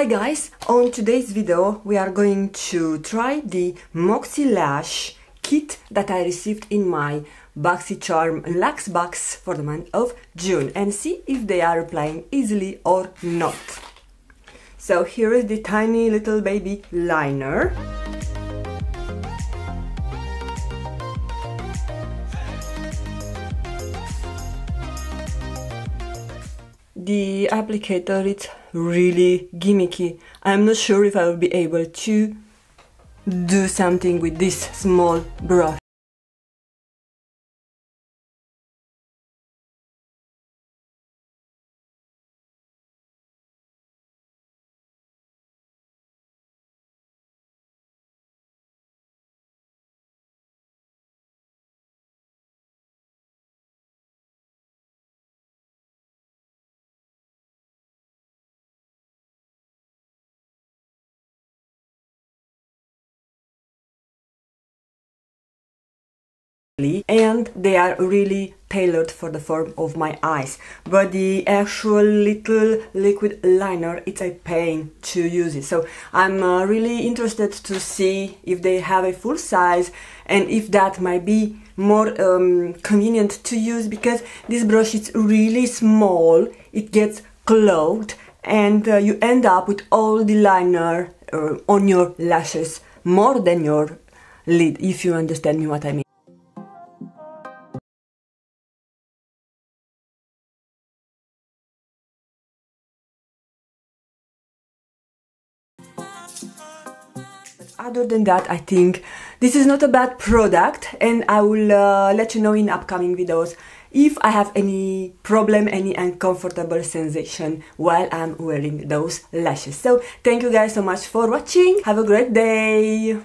Hi guys, on today's video we are going to try the MoxieLash kit that I received in my BoxyCharm Luxe box for the month of June and see if they are applying easily or not. So here is the tiny little baby liner. The applicator is really gimmicky. I'm not sure if I will be able to do something with this small brush. And they are really tailored for the form of my eyes, but the actual little liquid liner, it's a pain to use it. So I'm really interested to see if they have a full size and if that might be more convenient to use, because this brush is really small, it gets clogged and you end up with all the liner on your lashes more than your lid, if you understand me what I mean. Other than that, I think this is not a bad product, and I will let you know in upcoming videos if I have any problem, any uncomfortable sensation while I'm wearing those lashes. So thank you guys so much for watching. Have a great day.